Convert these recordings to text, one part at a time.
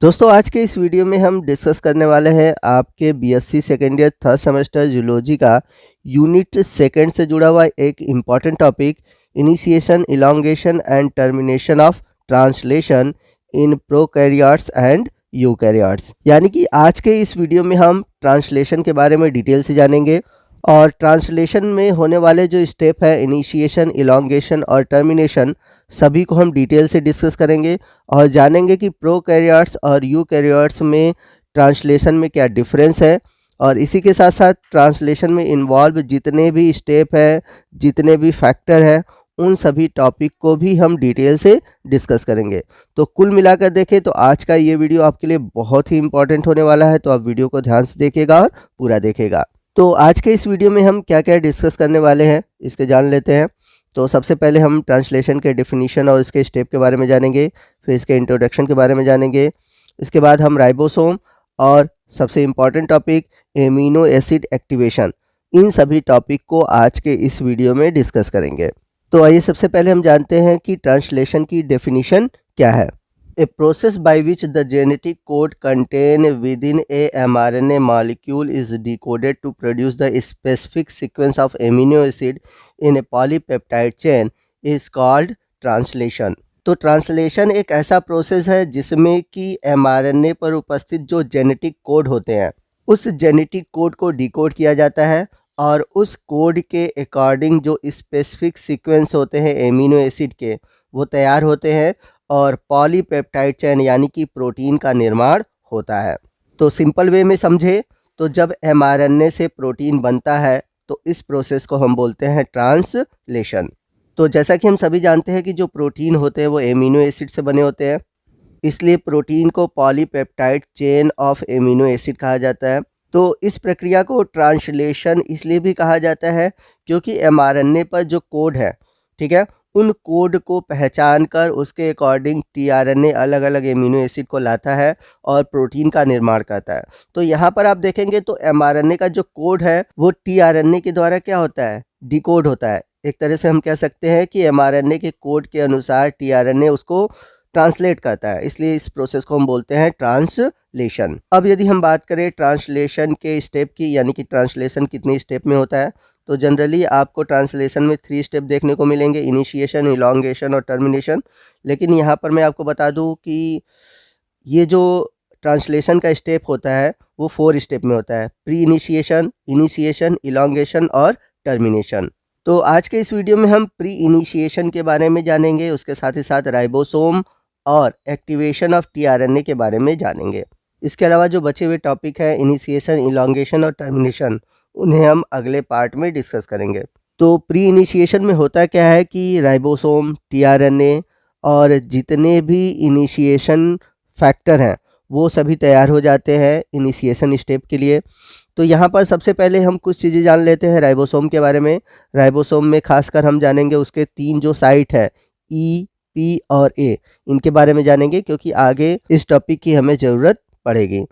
दोस्तों आज के इस वीडियो में हम डिस्कस करने वाले हैं आपके BSc second year third semester zoology का यूनिट सेकेंड से जुड़ा हुआ एक important topic initiation elongation and termination of translation in prokaryotes and eukaryotes. यानी कि आज के इस वीडियो में हम ट्रांसलेशन के बारे में डिटेल से जानेंगे और ट्रांसलेशन में होने वाले जो स्टेप है इनिशिएशन इलॉन्गेशन और टर्मिनेशन सभी को हम डिटेल से डिस्कस करेंगे और जानेंगे कि प्रोकैरियोट्स और यूकैरियोट्स में ट्रांसलेशन में क्या डिफरेंस है और इसी के साथ साथ ट्रांसलेशन में इन्वॉल्व जितने भी स्टेप है जितने भी फैक्टर है उन सभी टॉपिक को भी हम डिटेल से डिस्कस करेंगे। तो कुल मिलाकर देखें तो आज का ये वीडियो आपके लिए बहुत ही इंपॉर्टेंट होने वाला है, तो आप वीडियो को ध्यान से देखिएगा और पूरा देखिएगा। तो आज के इस वीडियो में हम क्या क्या डिस्कस करने वाले हैं इसके जान लेते हैं। तो सबसे पहले हम ट्रांसलेशन के डेफिनेशन और इसके स्टेप के बारे में जानेंगे, फिर इसके इंट्रोडक्शन के बारे में जानेंगे। इसके बाद हम राइबोसोम और सबसे important topic amino acid activation, इन सभी टॉपिक को आज के इस वीडियो में डिस्कस करेंगे। तो आइए सबसे पहले हम जानते हैं कि ट्रांसलेशन की डेफिनेशन क्या है। A process by which the genetic code contained within a mRNA molecule is decoded to produce the specific sequence of amino acid in a polypeptide chain is called translation। तो translation एक ऐसा process है जिसमें कि mRNA पर उपस्थित जो genetic code होते हैं उस जेनेटिक कोड को डिकोड किया जाता है और उस कोड के अकॉर्डिंग जो स्पेसिफिक सीक्वेंस होते हैं एमिनो एसिड के वो तैयार होते हैं और पॉलीपेप्टाइड चेन यानी कि प्रोटीन का निर्माण होता है। तो सिंपल वे में समझे तो जब mRNA से प्रोटीन बनता है तो इस प्रोसेस को हम बोलते हैं ट्रांसलेशन। तो जैसा कि हम सभी जानते हैं कि जो प्रोटीन होते हैं वो एमिनो एसिड से बने होते हैं, इसलिए प्रोटीन को polypeptide chain of amino acid कहा जाता है। तो इस प्रक्रिया को ट्रांसलेशन इसलिए भी कहा जाता है क्योंकि mRNA पर जो कोड है, ठीक है, उन कोड को पहचान कर उसके अकॉर्डिंग टीआरएनए अलग अलग एमिनो एसिड को लाता है और प्रोटीन का निर्माण करता है। तो यहाँ पर आप देखेंगे तो mRNA का जो कोड है वो टीआरएनए के द्वारा क्या होता है, डिकोड होता है। एक तरह से हम कह सकते हैं कि mRNA के कोड के अनुसार टीआरएनए उसको ट्रांसलेट करता है, इसलिए इस प्रोसेस को हम बोलते हैं ट्रांसलेशन। अब यदि हम बात करें ट्रांसलेशन के स्टेप की, यानी कि ट्रांसलेशन कितने स्टेप में होता है, तो जनरली आपको ट्रांसलेशन में 3 स्टेप देखने को मिलेंगे, इनिशिएशन इलॉन्गेशन और टर्मिनेशन। लेकिन यहाँ पर मैं आपको बता दूँ कि ये जो ट्रांसलेशन का स्टेप होता है वो 4 स्टेप में होता है, प्री इनिशिएशन, इनिशिएशन, इलॉन्गेशन और टर्मिनेशन। तो आज के इस वीडियो में हम प्री इनिशिएशन के बारे में जानेंगे, उसके साथ ही साथ राइबोसोम और एक्टिवेशन ऑफ टीआरएनए के बारे में जानेंगे। इसके अलावा जो बचे हुए टॉपिक हैं इनिशिएशन इलॉन्गेशन और टर्मिनेशन, उन्हें हम अगले पार्ट में डिस्कस करेंगे। तो प्री इनिशिएशन में होता क्या है कि राइबोसोम, टीआरएनए और जितने भी इनिशिएशन फैक्टर हैं वो सभी तैयार हो जाते हैं इनिशिएशन स्टेप के लिए। तो यहाँ पर सबसे पहले हम कुछ चीज़ें जान लेते हैं राइबोसोम के बारे में। राइबोसोम में खासकर हम जानेंगे उसके 3 जो साइट है ई, पी और ए, इनके बारे में जानेंगे क्योंकि आगे इस टॉपिक की हमें ज़रूरत पड़ेगी।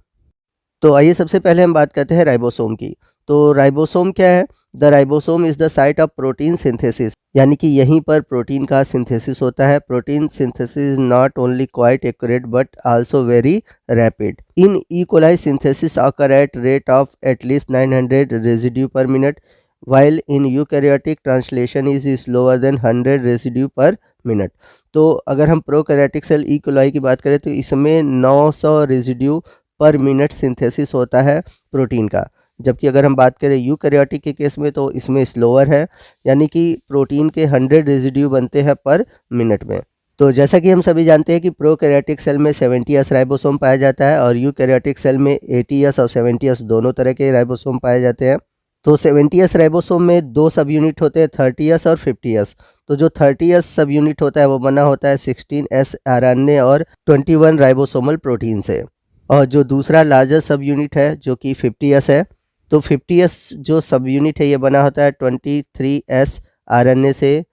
तो आइए सबसे पहले हम बात करते हैं राइबोसोम की। तो राइबोसोम क्या है? The ribosome is the site of protein synthesis, यानी कि यहीं पर प्रोटीन का सिंथेसिस होता है। Protein synthesis is not only quite accurate but also very rapid. In E coli synthesis occur at rate of at least 900 residue पर minute, while in eukaryotic translation is slower than 100 residue पर minute. तो अगर हम prokaryotic cell E coli की बात करें तो इसमें 900 रेजिड्यू पर मिनट सिंथेसिस होता है प्रोटीन का, जबकि अगर हम बात करें यूकैरियोटिक के केस में तो इसमें स्लोअर है, यानी कि प्रोटीन के 100 रेजिड्यू बनते हैं पर मिनट में। तो जैसा कि हम सभी जानते हैं कि प्रोकैरियोटिक सेल में 70S राइबोसोम पाया जाता है और यूकैरियोटिक सेल में 80S और 70S दोनों तरह के राइबोसोम पाए जाते हैं। तो 70S राइबोसोम में 2 सब यूनिट होते हैं, 30S और 50S। तो जो 30S सब यूनिट होता है वो बना होता है 16S आरएनए और 21 राइबोसोमल प्रोटीन से, और जो दूसरा लार्जेस्ट सब यूनिट है जो कि 50S है, तो 50S जो सब यूनिट है ये बना होता है 23S आरएनए से,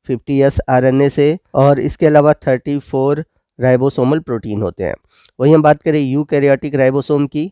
50S आरएनए से, और इसके अलावा 34 राइबोसोमल प्रोटीन होते हैं। वहीं हम बात करें यूकैरियोटिक राइबोसोम की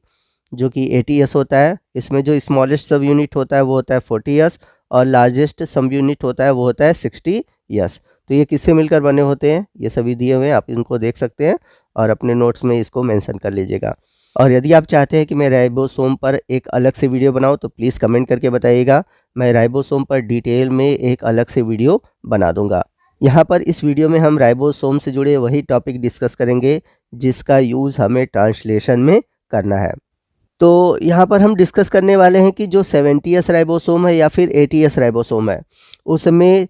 जो कि 80S होता है, इसमें जो स्मॉलेस्ट सब यूनिट होता है वो होता है 40S और लार्जेस्ट सब यूनिट होता है वो होता है 60S। तो ये किससे मिलकर बने होते हैं, ये सभी दिए हुए हैं, आप इनको देख सकते हैं और अपने नोट्स में इसको मेंशन कर लीजिएगा। और यदि आप चाहते हैं कि मैं राइबोसोम पर एक अलग से वीडियो बनाऊं तो प्लीज़ कमेंट करके बताइएगा, मैं राइबोसोम पर डिटेल में एक अलग से वीडियो बना दूंगा। यहाँ पर इस वीडियो में हम राइबोसोम से जुड़े वही टॉपिक डिस्कस करेंगे जिसका यूज़ हमें ट्रांसलेशन में करना है। तो यहाँ पर हम डिस्कस करने वाले हैं कि जो 70S राइबोसोम है या फिर 80S राइबोसोम है, उसमें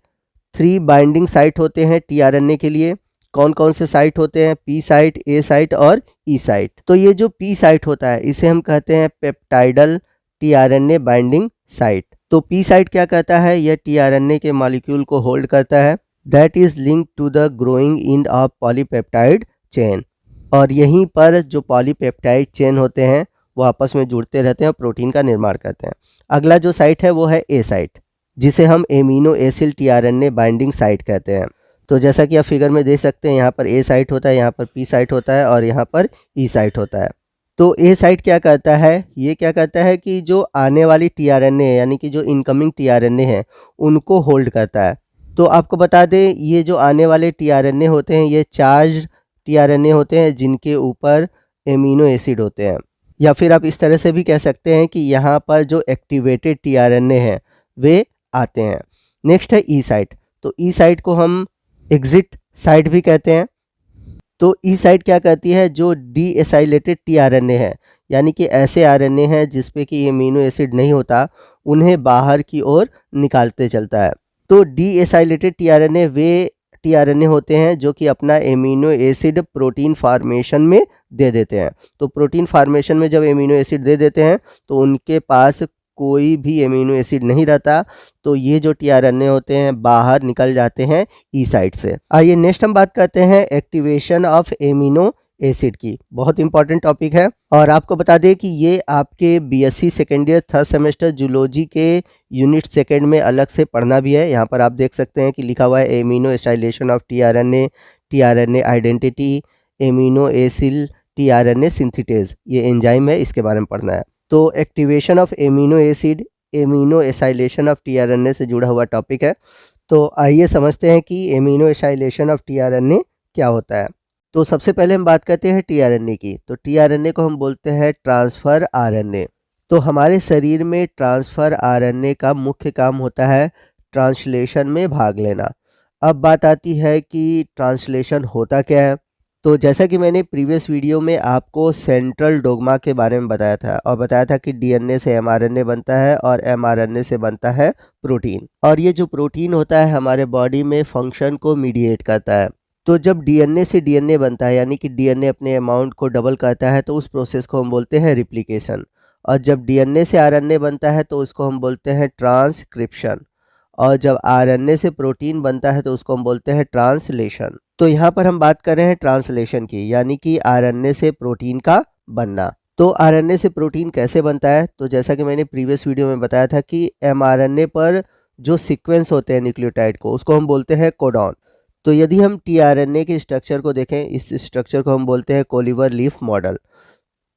3 बाइंडिंग साइट होते हैं टीआरएनए के लिए। कौन कौन से साइट होते हैं, पी साइट, ए साइट और ई साइट। तो ये जो पी साइट होता है इसे हम कहते हैं पेप्टाइडल टीआरएनए बाइंडिंग साइट। तो पी साइट क्या कहता है, यह टीआरएनए के मॉलिक्यूल को होल्ड करता है, that is linked to the growing end of polypeptide chain. और यहीं पर जो पॉलीपेप्टाइड चेन होते हैं वो आपस में जुड़ते रहते हैं और प्रोटीन का निर्माण करते हैं। अगला जो साइट है वो है ए साइट, जिसे हम amino acid tRNA binding site कहते हैं। तो जैसा कि आप फिगर में देख सकते हैं, यहाँ पर ए साइट होता है, यहाँ पर पी साइट होता है और यहाँ पर ई साइट होता है। तो ए साइट क्या कहता है, ये क्या कहता है कि जो आने वाली टीआरएनए यानी कि जो इनकमिंग टीआरएनए है उनको होल्ड करता है। तो आपको बता दें, ये जो आने वाले टीआरएनए होते हैं ये चार्ज टीआरएनए होते हैं जिनके ऊपर एमिनो एसिड होते हैं। या फिर आप इस तरह से भी कह सकते हैं कि यहाँ पर जो एक्टिवेटेड टीआरएनए हैं वे आते हैं। नेक्स्ट है ई साइट। तो ई साइट को हम एग्जिट साइट भी कहते हैं। तो ई साइट क्या कहती है, जो डी एसाइलेटेड टीआरएनए है यानी कि ऐसे आरएनए हैं जिसपे कि एमिनो एसिड नहीं होता, उन्हें बाहर की ओर निकालते चलता है। तो डी एसाइलेटेड टीआरएनए वे टीआरएनए होते हैं जो कि अपना एमिनो एसिड प्रोटीन फार्मेशन में दे देते हैं। तो प्रोटीन फार्मेशन में जब एमिनो एसिड दे देते हैं तो उनके पास कोई भी एमिनो एसिड नहीं रहता, तो ये जो टीआरएनए होते हैं बाहर निकल जाते हैं ई साइट से। आइए नेक्स्ट हम बात करते हैं एक्टिवेशन ऑफ एमिनो एसिड की। बहुत इंपॉर्टेंट टॉपिक है और आपको बता दें कि ये आपके BSc second year third semester zoology के यूनिट सेकेंड में अलग से पढ़ना भी है। यहाँ पर आप देख सकते हैं कि लिखा हुआ है amino acylation of tRNA, tRNA identity, amino acyl tRNA synthetase, ये एंजाइम है, इसके बारे में पढ़ना है। तो activation of amino acid, amino acylation of tRNA से जुड़ा हुआ टॉपिक है। तो आइए समझते हैं कि एमिनो एसाइलेशन ऑफ टीआरएनए क्या होता है। तो सबसे पहले हम बात करते हैं टीआरएनए की। तो टीआरएनए को हम बोलते हैं ट्रांसफ़र आरएनए। तो हमारे शरीर में ट्रांसफ़र आरएनए का मुख्य काम होता है ट्रांसलेशन में भाग लेना। अब बात आती है कि ट्रांसलेशन होता क्या है। तो जैसा कि मैंने प्रीवियस वीडियो में आपको सेंट्रल डोग्मा के बारे में बताया था और बताया था कि डीएनए से एमआरएनए बनता है और एमआरएनए से बनता है प्रोटीन, और ये जो प्रोटीन होता है हमारे बॉडी में फंक्शन को मीडिएट करता है। तो जब डीएनए से डीएनए बनता है यानी कि डीएनए अपने अमाउंट को डबल करता है तो उस प्रोसेस को हम बोलते हैं रिप्लिकेशन। और जब डीएनए से आरएनए बनता है तो उसको हम बोलते हैं ट्रांसक्रिप्शन। और जब आरएनए से प्रोटीन बनता है तो उसको हम बोलते हैं ट्रांसलेशन। तो यहाँ पर हम बात कर रहे हैं ट्रांसलेशन की, यानी कि आरएनए से प्रोटीन का बनना। तो आरएनए से प्रोटीन कैसे बनता है, तो जैसा कि मैंने प्रीवियस वीडियो में बताया था कि एमआरएनए पर जो सीक्वेंस होते हैं न्यूक्लियोटाइड को, उसको हम बोलते हैं कोडॉन। तो यदि हम टीआरएनए के स्ट्रक्चर को देखें, इस स्ट्रक्चर को हम बोलते हैं कोलिवर लीफ मॉडल।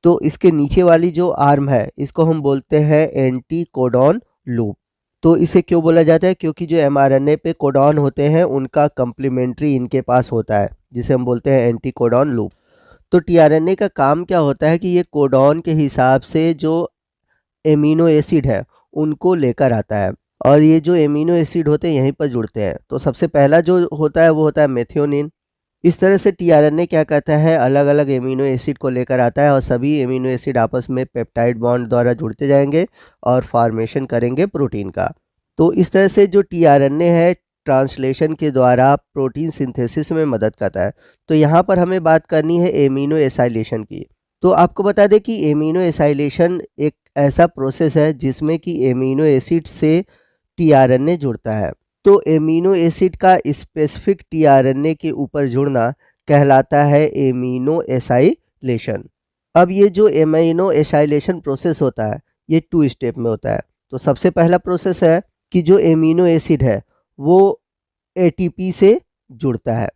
तो इसके नीचे वाली जो आर्म है इसको हम बोलते हैं एंटी कोडॉन लूप। तो इसे क्यों बोला जाता है, क्योंकि जो एमआरएनए पे कोडॉन होते हैं उनका कम्प्लीमेंट्री इनके पास होता है, जिसे हम बोलते हैं एंटी कोडॉन लूप। तो टीआरएनए का काम क्या होता है कि ये कोडॉन के हिसाब से जो एमिनो एसिड है उनको लेकर आता है, और ये जो एमिनो एसिड होते हैं यहीं पर जुड़ते हैं। तो सबसे पहला जो होता है वो होता है मेथियोनिन। इस तरह से टीआरएनए क्या करता है, अलग अलग एमिनो एसिड को लेकर आता है और सभी एमिनो एसिड आपस में पेप्टाइड बॉन्ड द्वारा जुड़ते जाएंगे और फॉर्मेशन करेंगे प्रोटीन का। तो इस तरह से जो टीआरएनए है ट्रांसलेशन के द्वारा प्रोटीन सिंथेसिस में मदद करता है। तो यहाँ पर हमें बात करनी है एमिनो एसाइलेशन की। तो आपको बता दें कि एमिनो एसाइलेशन एक ऐसा प्रोसेस है जिसमें कि एमिनो एसिड से टीआरएनए जुड़ता है। तो एमिनो एसिड का स्पेसिफिक टीआरएनए के ऊपर जुड़ना कहलाता है एमिनो एसाइलेशन। अब ये जो एमिनो एसाइलेशन प्रोसेस होता है ये 2 स्टेप में होता है। तो सबसे पहला प्रोसेस है कि जो एमिनो एसिड है वो एटीपी से जुड़ता है।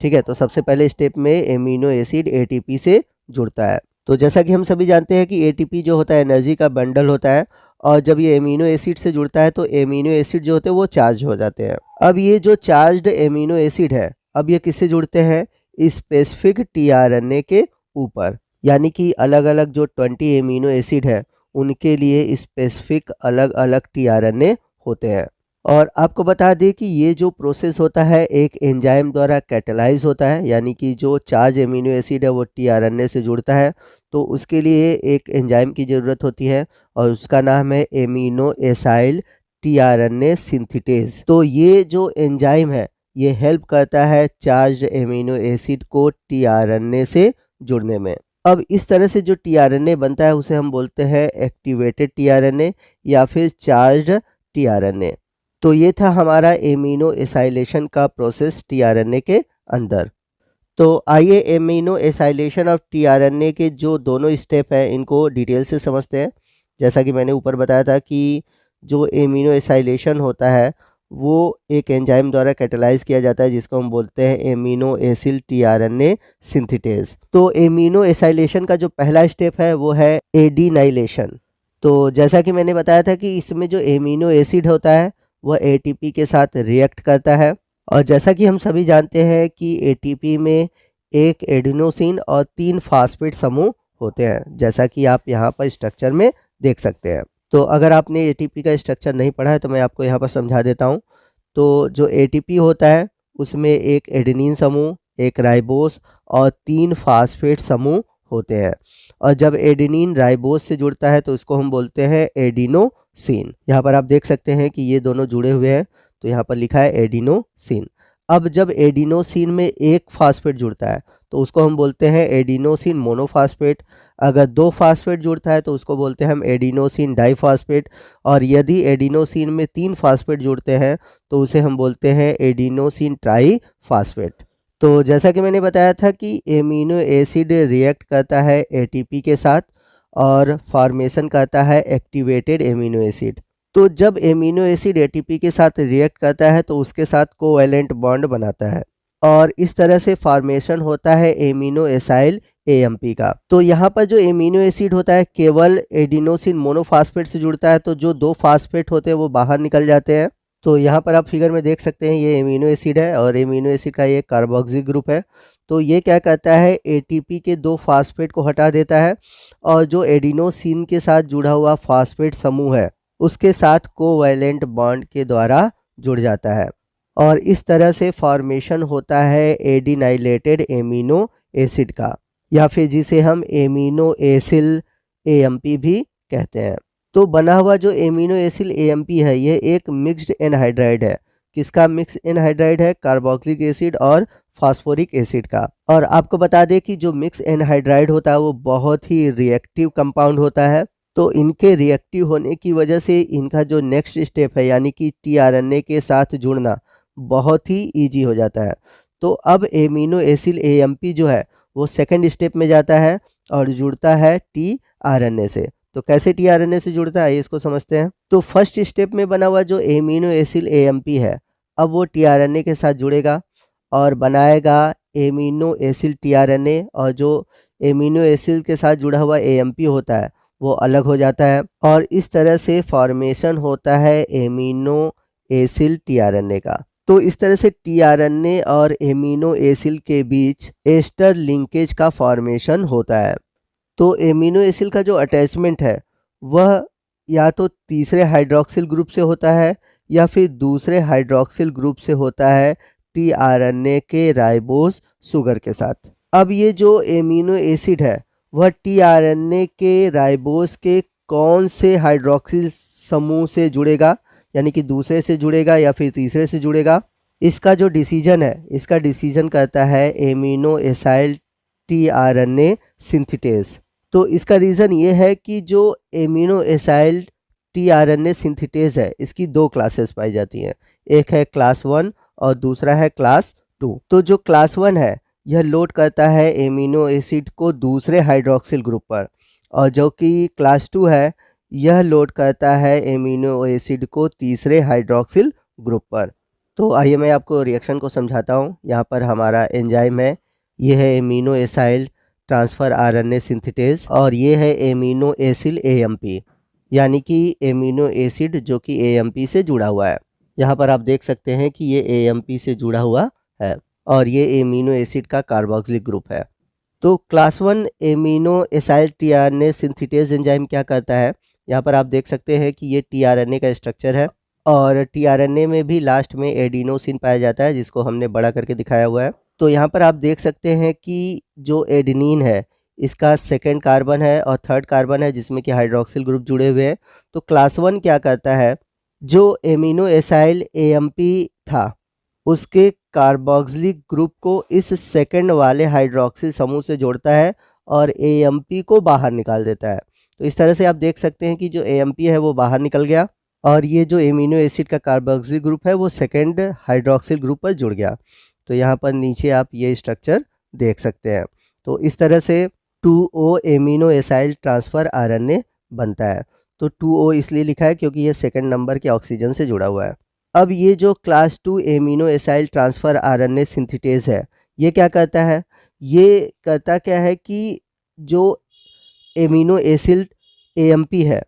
ठीक है, तो सबसे पहले स्टेप में एमिनो एसिड एटीपी से जुड़ता है। तो जैसा कि हम सभी जानते हैं कि एटीपी जो होता है एनर्जी का बंडल होता है, और जब ये एमिनो एसिड से जुड़ता है तो एमिनो एसिड जो होते हैं वो चार्ज हो जाते हैं। अब ये जो चार्ज्ड एमिनो एसिड है, अब ये किससे जुड़ते हैं? स्पेसिफिक टीआरएनए के ऊपर, यानी कि अलग अलग जो 20 एमिनो एसिड है उनके लिए स्पेसिफिक अलग अलग टीआरएनए होते हैं। और आपको बता दें कि ये जो प्रोसेस होता है एक एंजाइम द्वारा कैटेलाइज होता है, यानी कि जो चार्ज एमिनो एसिड है वो टीआरएनए से जुड़ता है तो उसके लिए एक एंजाइम की ज़रूरत होती है और उसका नाम है एमिनो एसाइल टीआरएनए सिंथेटेज। तो ये जो एंजाइम है ये हेल्प करता है चार्ज एमिनो एसिड को टीआरएनए से जुड़ने में। अब इस तरह से जो टीआरएनए बनता है उसे हम बोलते हैं एक्टिवेटेड टीआरएनए या फिर चार्ज्ड टीआरएनए। तो ये था हमारा एमिनो एसाइलेशन का प्रोसेस टीआरएनए के अंदर। तो आइए एमिनो एसाइलेशन ऑफ टीआरएनए के जो दोनों स्टेप हैं इनको डिटेल से समझते हैं। जैसा कि मैंने ऊपर बताया था कि जो एमिनो एसाइलेशन होता है वो एक एंजाइम द्वारा कैटेलाइज किया जाता है जिसको हम बोलते हैं एमिनो एसिल टीआरएनए सिंथेटेज। तो एमिनो एसाइलेशन का जो पहला स्टेप है वो है एडिनाइलेशन। तो जैसा कि मैंने बताया था कि इसमें जो एमिनो एसिड होता है वह एटीपी के साथ रिएक्ट करता है और जैसा कि हम सभी जानते हैं कि एटीपी में एक एडिनोसिन और 3 फास्फेट समूह होते हैं, जैसा कि आप यहाँ पर स्ट्रक्चर में देख सकते हैं। तो अगर आपने एटीपी का स्ट्रक्चर नहीं पढ़ा है तो मैं आपको यहाँ पर समझा देता हूँ। तो जो एटीपी होता है उसमें एक एडेनिन समूह, एक राइबोस और 3 फास्फेट समूह होते हैं और जब एडेनिन राइबोस से जुड़ता है तो उसको हम बोलते हैं एडिनोसिन। यहाँ पर आप देख सकते हैं कि ये दोनों जुड़े हुए हैं तो यहाँ पर लिखा है एडिनोसिन। अब जब एडिनोसिन में एक फास्फेट जुड़ता है तो उसको हम बोलते हैं एडिनोसिन मोनोफास्फेट। अगर 2 फास्फेट जुड़ता है तो उसको बोलते हैं हम एडिनोसिन डाइफास्फेट और यदि एडिनोसिन में 3 फास्फेट जुड़ते हैं तो उसे हम बोलते हैं एडिनोसिन ट्राईफास्फेट। तो जैसा कि मैंने बताया था कि एमिनो एसिड रिएक्ट करता है एटीपी के साथ और फॉर्मेशन करता है एक्टिवेटेड एमिनो एसिड। तो जब एमिनो एसिड एटीपी के साथ रिएक्ट करता है तो उसके साथ कोवैलेंट बॉन्ड बनाता है और इस तरह से फॉर्मेशन होता है एमिनो एसाइल एएमपी का। तो यहाँ पर जो एमिनो एसिड होता है केवल एडिनोसिन मोनोफास्फेट से जुड़ता है तो जो 2 फास्फेट होते हैं वो बाहर निकल जाते हैं। तो यहाँ पर आप फिगर में देख सकते हैं ये एमिनो एसिड है और एमिनो एसिड का ये कार्बोक्सिल ग्रुप है। तो ये क्या करता है एटीपी के 2 फास्फेट को हटा देता है और जो एडिनोसिन के साथ जुड़ा हुआ फास्फेट समूह है उसके साथ कोवैलेंट बॉन्ड के द्वारा जुड़ जाता है और इस तरह से फॉर्मेशन होता है एडिनाइलेटेड एमिनो एसिड का या फिर जिसे हम एमिनो एसिल एएमपी भी कहते हैं। तो बना हुआ जो एमिनो एसिल एएमपी है ये एक मिक्स्ड एनहाइड्राइड है। किसका मिक्स एनहाइड्राइड है? कार्बोक्सिलिक एसिड और फास्फोरिक एसिड का। और आपको बता दें कि जो मिक्स एनहाइड्राइड होता है वो बहुत ही रिएक्टिव कंपाउंड होता है। तो इनके रिएक्टिव होने की वजह से इनका जो नेक्स्ट स्टेप है यानी कि टीआरएनए के साथ जुड़ना बहुत ही इजी हो जाता है। तो अब एमिनो एसिल एएमपी जो है वो सेकंड स्टेप में जाता है और जुड़ता है टीआरएनए से। तो कैसे टीआरएनए से जुड़ता है इसको समझते हैं। तो फर्स्ट स्टेप में बना हुआ जो एमिनो एसिल एएमपी है अब वो टीआरएनए के साथ जुड़ेगा और बनाएगा एमिनो एसिल टीआरएनए और जो एमिनो एसिल के साथ जुड़ा हुआ एएमपी होता है वो अलग हो जाता है और इस तरह से फॉर्मेशन होता है एमिनो एसिल टीआरएनए का। तो इस तरह से टीआरएनए और एमिनो एसिल के बीच एस्टर लिंकेज का फॉर्मेशन होता है। तो एमिनो एसिल का जो अटैचमेंट है वह या तो तीसरे हाइड्रोक्सिल ग्रुप से होता है या फिर दूसरे हाइड्रोक्सिल ग्रुप से होता है टीआरएनए के राइबोस शुगर के साथ। अब ये जो एमिनो एसिड है वह टीआरएनए के राइबोस के कौन से हाइड्रोक्सिल समूह से जुड़ेगा, यानी कि दूसरे से जुड़ेगा या फिर तीसरे से जुड़ेगा, इसका जो डिसीजन है इसका डिसीजन करता है एमिनो एसाइल टीआरएनए सिंथेटेज। तो इसका रीज़न ये है कि जो एमिनो एसाइल टीआरएनए सिंथेटेज है इसकी 2 क्लासेस पाई जाती हैं, एक है क्लास 1 और दूसरा है क्लास 2। तो जो क्लास 1 है यह लोड करता है एमिनो एसिड को दूसरे हाइड्रोक्सिल ग्रुप पर और जो कि क्लास 2 है यह लोड करता है एमिनो एसिड को तीसरे हाइड्रोक्सिल ग्रुप पर। तो आइए मैं आपको रिएक्शन को समझाता हूँ। यहाँ पर हमारा एंजाइम है, यह है amino acyl transfer RNA synthetase और ये है एमिनो एसिल एएमपी। यानी कि एमिनो एसिड जो कि AMP से जुड़ा हुआ है। यहाँ पर आप देख सकते हैं कि ये AMP से जुड़ा हुआ है और ये एमिनो एसिड का कार्बोक्सिलिक ग्रुप है। तो class 1 amino acyl tRNA synthetase enzyme क्या करता है? यहाँ पर आप देख सकते हैं कि ये टीआरएनए का स्ट्रक्चर है और टीआरएनए में भी लास्ट में एडिनोसिन पाया जाता है, जिसको हमने बड़ा करके दिखाया हुआ है। तो यहाँ पर आप देख सकते हैं कि जो एडेनिन है इसका सेकंड कार्बन है और थर्ड कार्बन है जिसमें कि हाइड्रोक्सिल ग्रुप जुड़े हुए हैं। तो क्लास 1 क्या करता है, जो एमिनो एसाइल AMP था उसके कार्बोक्सिलिक ग्रुप को इस सेकंड वाले हाइड्रोक्सिल समूह से जोड़ता है और AMP को बाहर निकाल देता है। तो इस तरह से आप देख सकते हैं कि जो AMP है वो बाहर निकल गया और ये जो एमिनो एसिड का कार्बोक्सिलिक ग्रुप है वो सेकंड हाइड्रोक्सिल ग्रुप पर जुड़ गया। तो यहाँ पर नीचे आप ये स्ट्रक्चर देख सकते हैं। तो इस तरह से 2O amino acyl transfer RNA बनता है। तो 2O इसलिए लिखा है क्योंकि ये सेकंड नंबर के ऑक्सीजन से जुड़ा हुआ है। अब ये जो class 2 amino acyl transfer RNA synthetase है, ये क्या करता है? ये करता क्या है कि जो एमिनो एसिड AMP है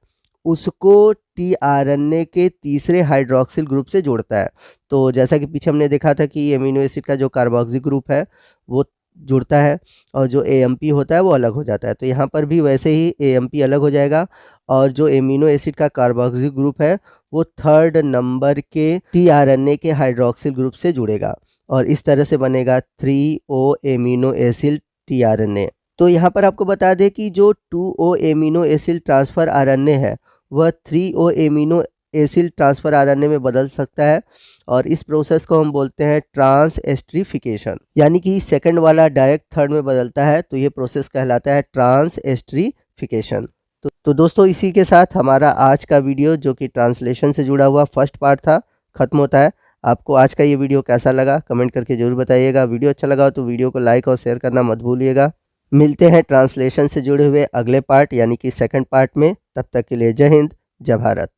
उसको tRNA के तीसरे हाइड्रोक्सिल ग्रुप से जोड़ता है। तो जैसा कि पीछे हमने देखा था कि एमिनो एसिड का जो कार्बोक्सिल ग्रुप है वो जुड़ता है और जो AMP होता है वो अलग हो जाता है। तो यहाँ पर भी वैसे ही AMP अलग हो जाएगा और जो एमिनो एसिड का कार्बोक्सिल ग्रुप है वो थर्ड नंबर के tRNA के हाइड्रोक्सिल ग्रुप से जुड़ेगा और इस तरह से बनेगा 3O एमिनो एसिड tRNA। तो यहाँ पर आपको बता दें कि जो 2O amino acid transfer RNA है वह 3O amino acid transfer RNA में बदल सकता है और इस प्रोसेस को हम बोलते हैं ट्रांसएस्टरीफिकेशन, यानी कि सेकंड वाला डायरेक्ट थर्ड में बदलता है तो ये प्रोसेस कहलाता है ट्रांसएस्टरीफिकेशन। तो दोस्तों इसी के साथ हमारा आज का वीडियो जो कि ट्रांसलेशन से जुड़ा हुआ फर्स्ट पार्ट था खत्म होता है। आपको आज का ये वीडियो कैसा लगा कमेंट करके जरूर बताइएगा। वीडियो अच्छा लगा तो वीडियो को लाइक और शेयर करना मत भूलिएगा। मिलते हैं ट्रांसलेशन से जुड़े हुए अगले पार्ट यानी कि सेकंड पार्ट में। तब तक के लिए जय हिंद, जय भारत।